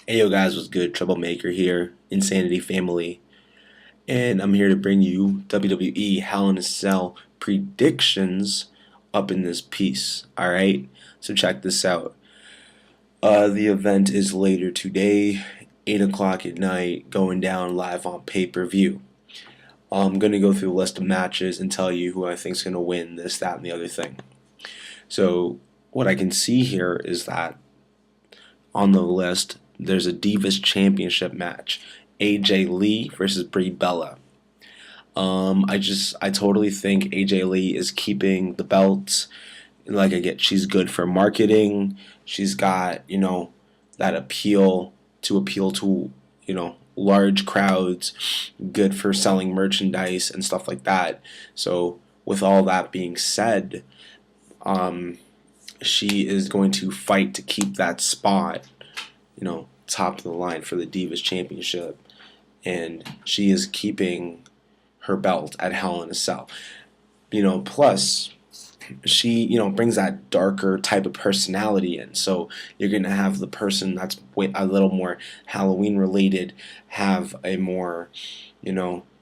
Hey yo guys, what's good? Troublemaker here, Insanity Family, and I'm here to bring you WWE Hell in a Cell predictions up in this piece. Alright? So check this out. The event is later today, 8 o'clock at night, going down live on pay-per-view. I'm going to go through a list of matches and tell you who I think is going to win this, that, and the other thing. So what I can see here is that on the list, there's a Divas Championship match. AJ Lee versus Brie Bella. I totally think AJ Lee is keeping the belts. Like she's good for marketing. She's got, that appeal to, large crowds, good for selling merchandise and stuff like that. So with all that being said, she is going to fight to keep that spot, top of the line for the Divas Championship, and she is keeping her belt at Hell in a Cell. Plus she, brings that darker type of personality in. So you're going to have the person that's a little more Halloween related have a more,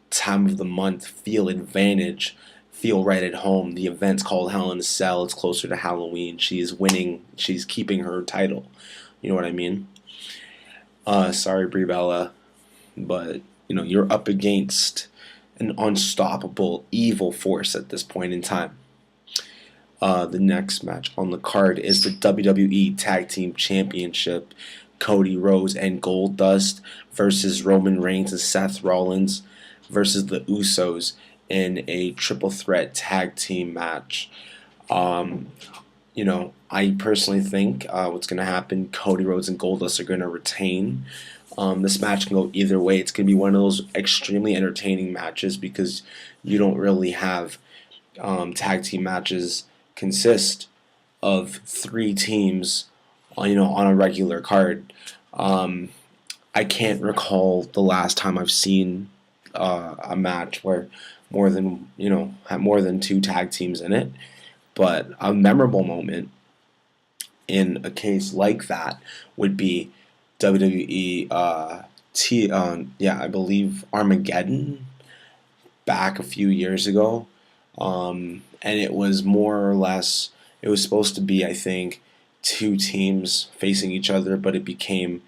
time of the month feel advantage, feel right at home. The event's called Hell in a Cell. It's closer to Halloween. She is winning. She's keeping her title. You know what I mean? Sorry, Brie Bella, but you're up against an unstoppable evil force at this point in time. The next match on the card is the WWE Tag Team Championship. Cody, Rhodes, and Goldust versus Roman Reigns and Seth Rollins versus the Usos in a triple threat tag team match. I personally think what's going to happen, Cody, Rhodes, and Goldust are going to retain. This match can go either way. It's going to be one of those extremely entertaining matches because you don't really have tag team matches consist of three teams, on a regular card. I can't recall the last time I've seen a match where had more than two tag teams in it. But a memorable moment in a case like that would be WWE I believe Armageddon back a few years ago. And it was more or less, it was supposed to be, I think, two teams facing each other, but it became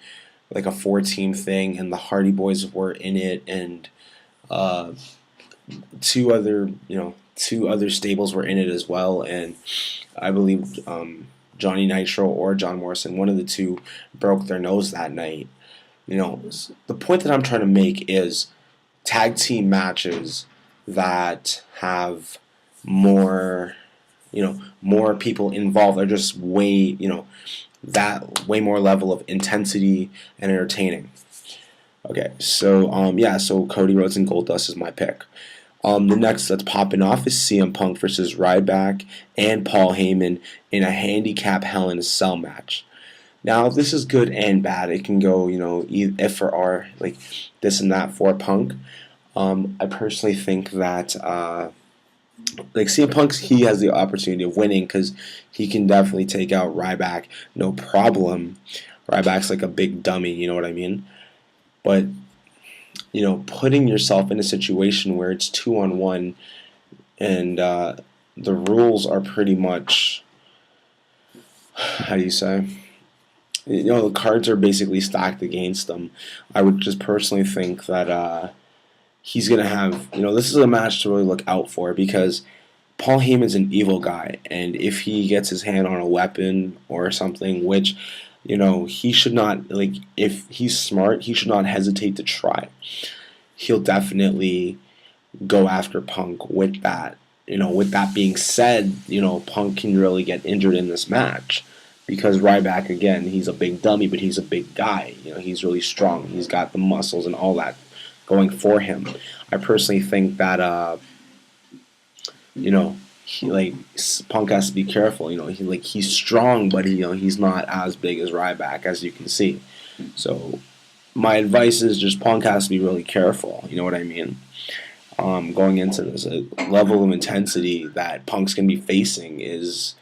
like a 4-team thing, and the Hardy Boys were in it, and two other stables were in it as well, and I believe Johnny Nitro or John Morrison, one of the two, broke their nose that night. The point that I'm trying to make is tag team matches that have more people involved are just way more level of intensity and entertaining. Okay, so Cody, Rhodes, and Goldust is my pick. The next that's popping off is CM Punk versus Ryback and Paul Heyman in a handicap Hell in a Cell match. Now, this is good and bad. It can go, if or R, like this and that for Punk. I personally think that, CM Punk, he has the opportunity of winning because he can definitely take out Ryback, no problem. Ryback's like a big dummy, you know what I mean? But putting yourself in a situation where it's 2-on-1 and the rules are pretty much, how do you say? The cards are basically stacked against them. I would just personally think that he's going to have, this is a match to really look out for because Paul Heyman's an evil guy, and if he gets his hand on a weapon or something, which he should not, if he's smart, he should not hesitate to try. He'll definitely go after Punk with that. With that being said, Punk can really get injured in this match because Ryback, again, he's a big dummy, but he's a big guy. He's really strong. He's got the muscles and all that going for him. I personally think that, Punk has to be careful. He's strong, but he's not as big as Ryback, as you can see. So my advice is just Punk has to be really careful. You know what I mean? Going into this, a level of intensity that Punk's gonna be facing is,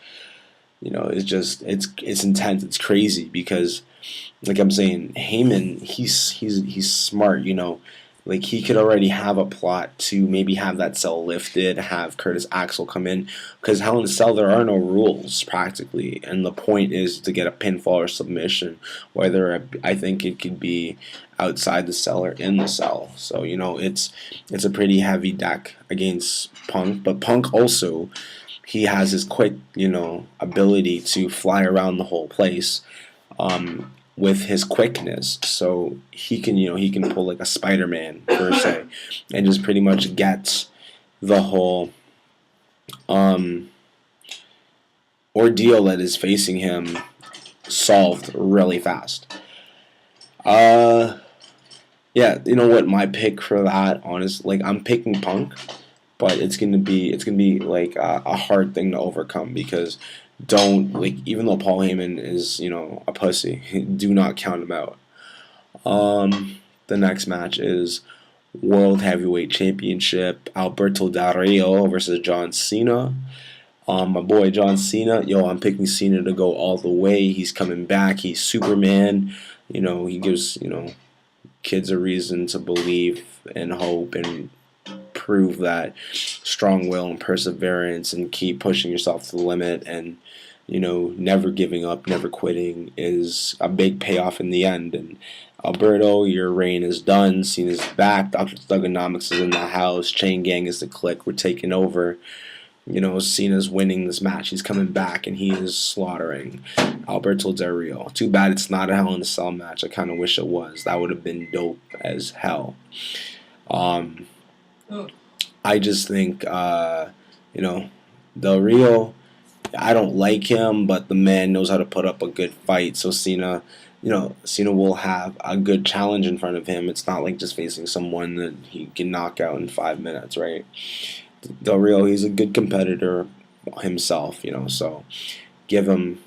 it's intense. It's crazy because like I'm saying, Heyman, he's smart, Like he could already have a plot to maybe have that cell lifted, have Curtis Axel come in, because Hell in a Cell there are no rules practically, and the point is to get a pinfall or submission. Whether I think it could be outside the cell or in the cell. So it's a pretty heavy deck against Punk, but Punk also he has his quick ability to fly around the whole place. With his quickness, so he can pull like a Spider-Man per se, and just pretty much get the whole ordeal that is facing him solved really fast. Yeah, you know what? My pick for that, honestly, like I'm picking Punk, but it's gonna be like a hard thing to overcome because don't like even though Paul Heyman is a pussy, do not count him out. The next match is World Heavyweight Championship Alberto Del Rio versus John Cena. My boy John Cena, I'm picking Cena to go all the way. He's coming back. He's Superman. He gives kids a reason to believe and hope and prove that strong will and perseverance and keep pushing yourself to the limit and never giving up, never quitting is a big payoff in the end. And Alberto, your reign is done. Cena's back. Dr. Thugonomics is in the house. Chain Gang is the clique. We're taking over. Cena's winning this match. He's coming back and he is slaughtering Alberto Del Rio. Too bad it's not a Hell in a Cell match. I kind of wish it was. That would have been dope as hell. I just think, Del Rio, I don't like him, but the man knows how to put up a good fight. So Cena will have a good challenge in front of him. It's not like just facing someone that he can knock out in 5 minutes, right? Del Rio, he's a good competitor himself, so give him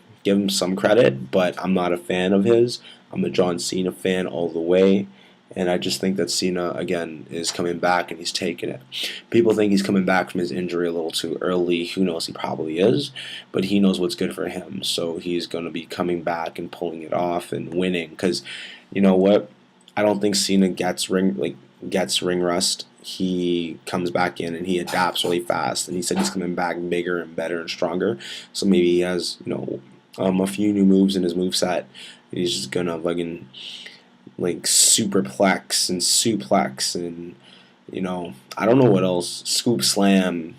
some credit, but I'm not a fan of his. I'm a John Cena fan all the way, and I just think that Cena, again, is coming back and he's taking it. People think he's coming back from his injury a little too early. Who knows? He probably is, but he knows what's good for him, so he's going to be coming back and pulling it off and winning, because you know what? I don't think Cena gets ring rust. He comes back in and he adapts really fast, and he said he's coming back bigger and better and stronger, so maybe he has a few new moves in his moveset. He's just gonna fucking like superplex and suplex and I don't know what else, scoop slam,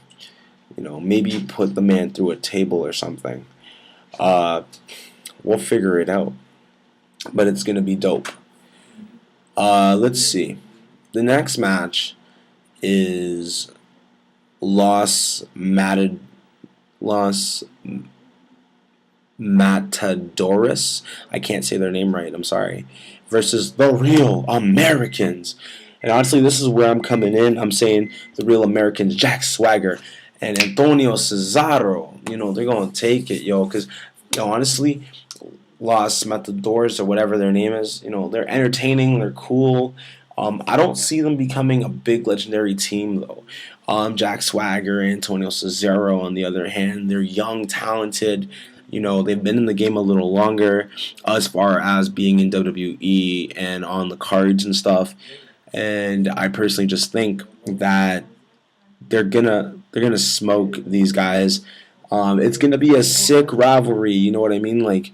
maybe put the man through a table or something. We'll figure it out, but it's gonna be dope. Let's see. The next match is Los Matadores. I can't say their name right. I'm sorry. Versus the Real Americans. And honestly, this is where I'm coming in. I'm saying the Real Americans, Jack Swagger and Antonio Cesaro. They're gonna take it, because honestly, Los Matadores or whatever their name is, they're entertaining. They're cool. I don't see them becoming a big legendary team, though. Jack Swagger and Antonio Cesaro, on the other hand, they're young, talented. They've been in the game a little longer as far as being in WWE and on the cards and stuff. And I personally just think that they're gonna smoke these guys. It's gonna be a sick rivalry. You know what I mean? Like,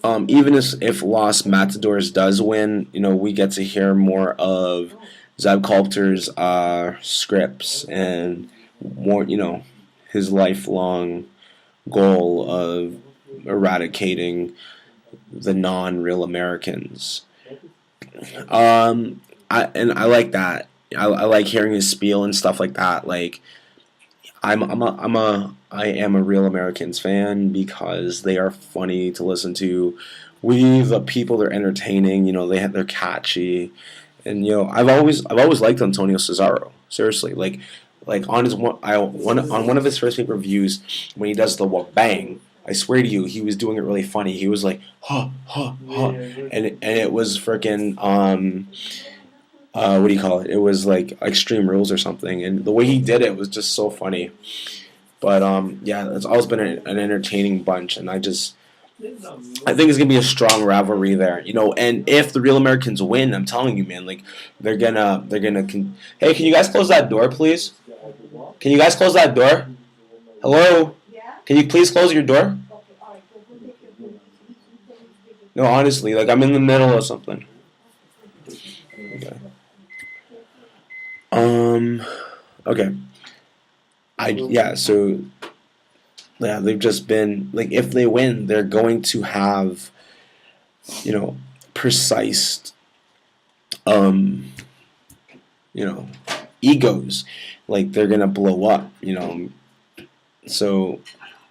even if Los Matadors does win, we get to hear more of Zeb Coulter's scripts and more, his lifelong goal of eradicating the non-real Americans. I like that. I like hearing his spiel and stuff like that. Like, I am a Real Americans fan because they are funny to listen to. The people, they're entertaining. They're catchy, and I've always liked Antonio Cesaro. Seriously, like on one of his first pay-per-views when he does the bang. I swear to you, he was doing it really funny. He was like, ha, ha, ha. And it was freaking, what do you call it? It was like Extreme Rules or something. And the way he did it was just so funny. But, yeah, it's always been an entertaining bunch. And I just, I think it's gonna be a strong rivalry there, you know. And if the Real Americans win, I'm telling you, man, like Hey, can you guys close that door, please? Can you guys close that door? Hello? Can you please close your door? No, honestly, like I'm in the middle of something. Okay. Okay. So yeah, they've just been like if they win, they're going to have, you know, precise you know, egos. Like they're gonna blow up, you know. So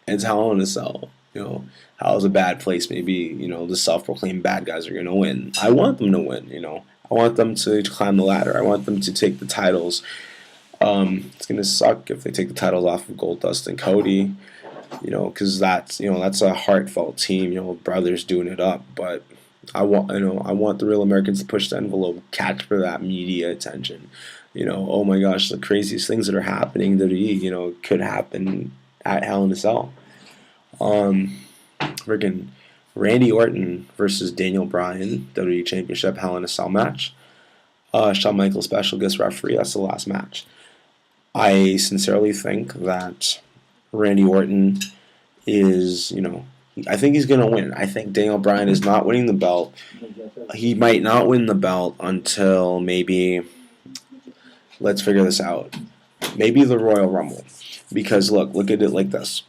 it's Hell in a Cell. You know, Hell's a bad place. Maybe, you know, the self-proclaimed bad guys are gonna win. I want them to win. You know, I want them to climb the ladder. I want them to take the titles. It's gonna suck if they take the titles off of Goldust and Cody. You know, because that's a heartfelt team. You know, brothers doing it up. But I want the Real Americans to push the envelope, catch for that media attention. You know, oh my gosh, the craziest things that are happening in WWE, you know, could happen at Hell in a Cell. Friggin' Randy Orton versus Daniel Bryan, WWE Championship Hell in a Cell match. Shawn Michaels special guest referee. That's the last match. I sincerely think that Randy Orton is, you know, I think he's going to win. I think Daniel Bryan is not winning the belt. He might not win the belt until maybe, let's figure this out, maybe the Royal Rumble. Because look at it like this.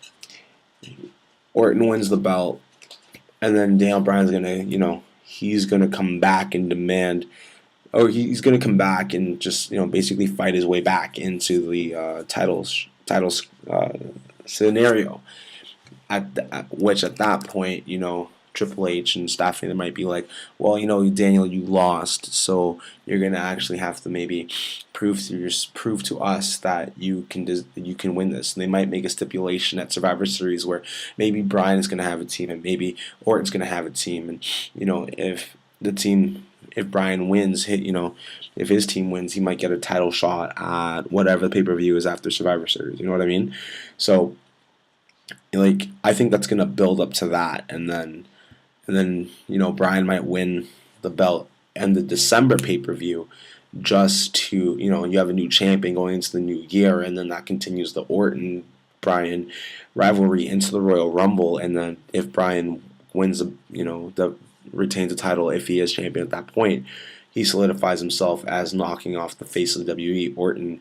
Orton wins the belt, and then Daniel Bryan's going to, you know, he's going to come back and demand, or he's going to come back and just, you know, basically fight his way back into the titles scenario. At that point, you know, Triple H and Stephanie, they might be like, well, you know, Daniel, you lost, so you're gonna actually have to maybe prove to us that you can win this. And they might make a stipulation at Survivor Series where maybe Bryan is gonna have a team and maybe Orton's gonna have a team, and you know, if Bryan wins, if his team wins, he might get a title shot at whatever the pay-per-view is after Survivor Series. You know what I mean? So, like, I think that's gonna build up to that, and then you know, Bryan might win the belt and the December pay-per-view, just to, you know, you have a new champion going into the new year, and then that continues the Orton Bryan rivalry into the Royal Rumble, and then if Bryan wins retains the title, if he is champion at that point, he solidifies himself as knocking off the face of the WWE, Orton.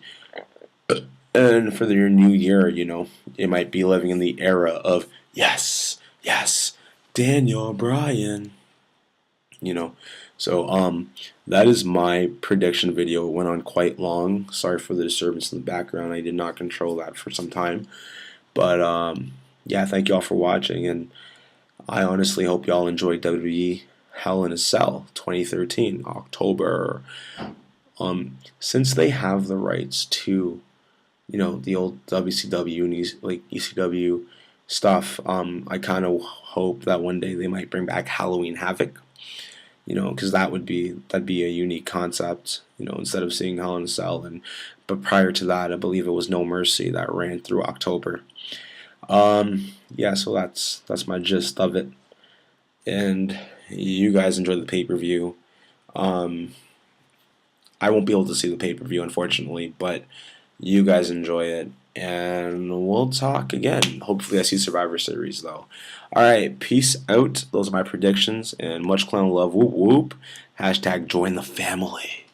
And for your new year, you know, it might be living in the era of yes, Daniel Bryan. You know, so that is my prediction video. It went on quite long. Sorry for the disturbance in the background. I did not control that for some time, but yeah, thank you all for watching, and I honestly hope y'all enjoyed WWE Hell in a Cell 2013 October. Since they have the rights to, you know, the old WCW and ECW stuff, I kind of hope that one day they might bring back Halloween Havoc, you know, because that'd be a unique concept, you know, instead of seeing Hell in a Cell. But prior to that, I believe it was No Mercy that ran through October. Yeah, so that's my gist of it, and you guys enjoy the pay-per-view. I won't be able to see the pay-per-view, unfortunately, but you guys enjoy it, and we'll talk again. Hopefully I see Survivor Series, though. Alright, peace out. Those are my predictions, and much clown love. Whoop whoop. # join the family.